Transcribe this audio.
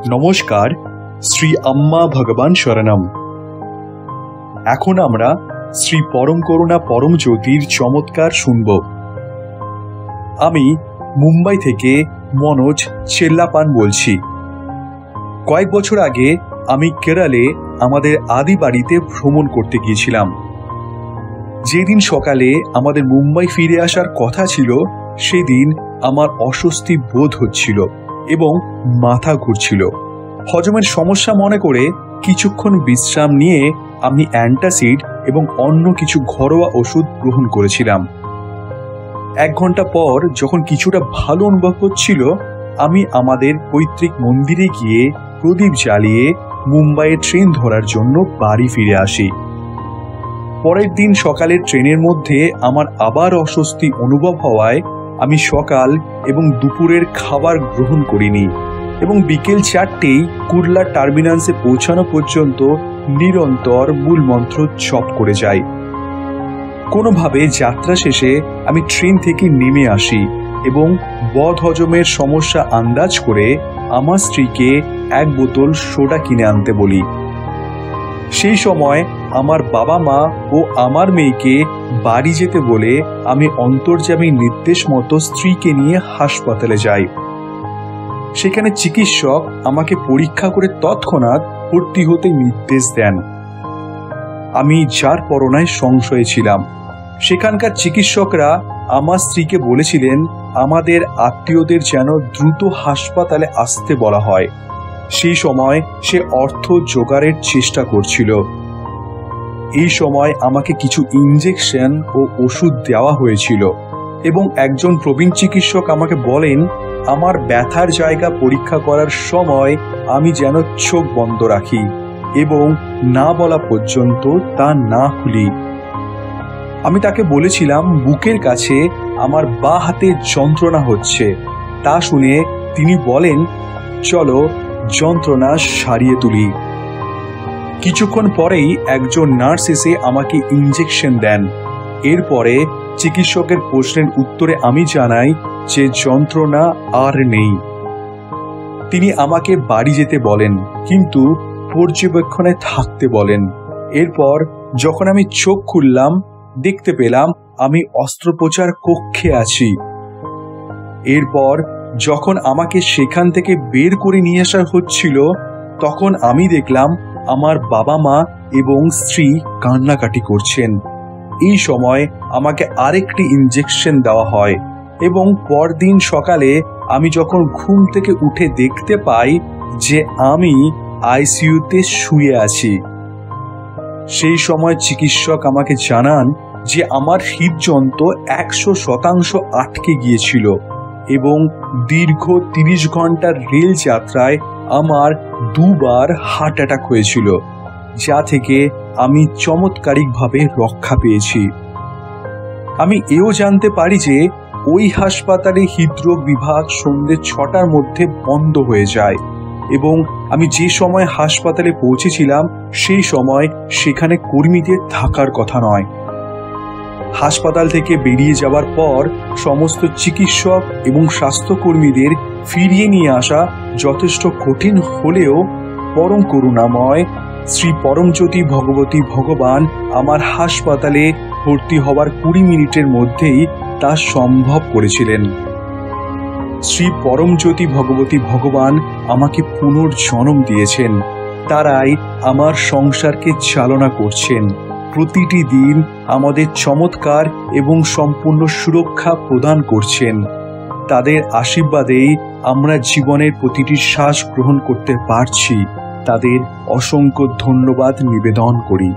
নমস্কার, শ্রী আম্মা ভগবান শরণম। এখন আমরা শ্রী পরম করুণা পরম জ্যোতির চমৎকার শুনব। আমি মুম্বাই থেকে মনোজ চেল্লাপান বলছি। কয়েক বছর আগে আমি কেরালে আমাদের আদি বাড়িতে ভ্রমণ করতে গিয়েছিলাম। যেদিন সকালে আমাদের মুম্বাই ফিরে আসার কথা ছিল, সেদিন আমার অস্বস্তি বোধ হচ্ছিল এবং মাথা ঘুরছিল। হজমের সমস্যা মনে করে কিছুক্ষণ বিশ্রাম নিয়ে আমি অ্যান্টাসিড এবং অন্য কিছু ঘরোয়া ওষুধ গ্রহণ করেছিলাম। 1 ঘন্টা পর যখন কিছুটা ভালো অনুভব হচ্ছিল, আমি আমাদের পৈতৃক মন্দিরে গিয়ে প্রদীপ জ্বালিয়ে মুম্বাইয়ে ট্রেন ধরার জন্য বাড়ি ফিরে আসি। পরের দিন সকালের ট্রেনের মধ্যে আমার আবার অস্বস্তি অনুভব হওয়ায় আমি সকাল এবং দুপুরের খাবার গ্রহণ করিনি এবং বিকেল 4টেই কুর্লা টার্মিনাসে পৌঁছানো পর্যন্ত নিরন্তর মূলমন্ত্র জপ করে যাই। কোনোভাবে যাত্রা শেষে আমি ট্রেন থেকে নেমে আসি এবং বদহজমের সমস্যা আন্দাজ করে আমার স্ত্রীকে 1 বোতল সোডা কিনে আনতে বলি। সেই সময় আমার বাবা মা ও আমার মেয়েকে বাড়ি যেতে বলে আমি অন্তর্যামীর নির্দেশ মতো স্ত্রীকে নিয়ে হাসপাতালে যাই। সেখানে চিকিৎসক আমাকে পরীক্ষা করে তৎক্ষণাৎ ভর্তি হতে নির্দেশ দেন। আমি যার পরনায় সংশয়ে ছিলাম। সেখানকার চিকিৎসকরা আমার স্ত্রীকে বলেছিলেন আমাদের আত্মীয়দের যেন দ্রুত হাসপাতালে আসতে বলা হয়। সেই সময় সে অর্থ জোগাড়ের চেষ্টা করছিল। এই সময় আমাকে কিছু ইনজেকশন ও ওষুধ দেওয়া হয়েছিল এবং একজন প্রবীণ চিকিৎসক আমাকে বলেন আমার ব্যথার জায়গা পরীক্ষা করার সময় আমি যেন চোখ বন্ধ রাখি এবং না বলা পর্যন্ত তা না খুলি। আমি তাকে বলেছিলাম বুকের কাছে আমার বাঁ হাতে যন্ত্রণা হচ্ছে। তা শুনে তিনি বলেন চলো যন্ত্রণা সারিয়ে তুলি। কিছুক্ষণ পরেই একজন নার্স এসে আমাকে ইনজেকশন দেন। এরপরে চিকিৎসকের প্রশ্নের উত্তরে আমি জানাই যে যন্ত্রণা আর নেই। তিনি আমাকে বাড়ি যেতে বলেন, কিন্তু পর্যবেক্ষণে থাকতে বলেন। এরপর যখন আমি চোখ খুললাম, দেখতে পেলাম আমি অস্ত্রোপচার কক্ষে আছি। এরপর যখন আমাকে সেখান থেকে বের করে নিয়ে আসা হচ্ছিল, তখন আমি দেখলাম আমার বাবা মা এবং স্ত্রী কান্নাকাটি করছেন। এই সময় আমাকে আরেকটি ইনজেকশন দেওয়া হয় এবং পরদিন সকালে আমি যখন ঘুম থেকে উঠে দেখতে পাই যে আমি আইসিইউতে শুয়ে আছি। সেই সময় চিকিৎসক আমাকে জানান যে আমার হৃদযন্ত্র 100% আটকে গিয়েছিল এবং দীর্ঘ 30 ঘন্টার রেল যাত্রায় আমার 2 বার হার্ট অ্যাটাক হয়েছিল, যা থেকে আমি চমৎকারিকভাবে রক্ষা পেয়েছি। আমি এও জানতে পারি যে ওই হাসপাতালে হৃদরোগ বিভাগ সন্ধ্যে 6টার মধ্যে বন্ধ হয়ে যায় এবং আমি যে সময় হাসপাতালে পৌঁছেছিলাম সেই সময় সেখানে কর্মীদের থাকার কথা নয়। হাসপাতাল থেকে বেরিয়ে যাওয়ার পর সমস্ত চিকিৎসক এবং স্বাস্থ্যকর্মীদের ফিরিয়ে নিয়ে আসা যথেষ্ট কঠিন হলেও পরম করুণাময় শ্রী পরমজ্যোতি ভগবতী ভগবান আমার হাসপাতালে ভর্তি হওয়ার 20 মিনিটের মধ্যেই তা সম্ভব করেছিলেন। শ্রী পরমজ্যোতি ভগবতী ভগবান আমাকে পুনর্জন্ম দিয়েছেন। তারাই আমার সংসারকে চালনা করছেন। প্রতিটি দিন আমাদের চমৎকার এবং সম্পূর্ণ সুরক্ষা প্রদান করছেন। তাদের আশীর্বাদেই আমরা জীবনের প্রতিটি শ্বাস গ্রহণ করতে পারছি। তাদের অসংখ্য ধন্যবাদ নিবেদন করি।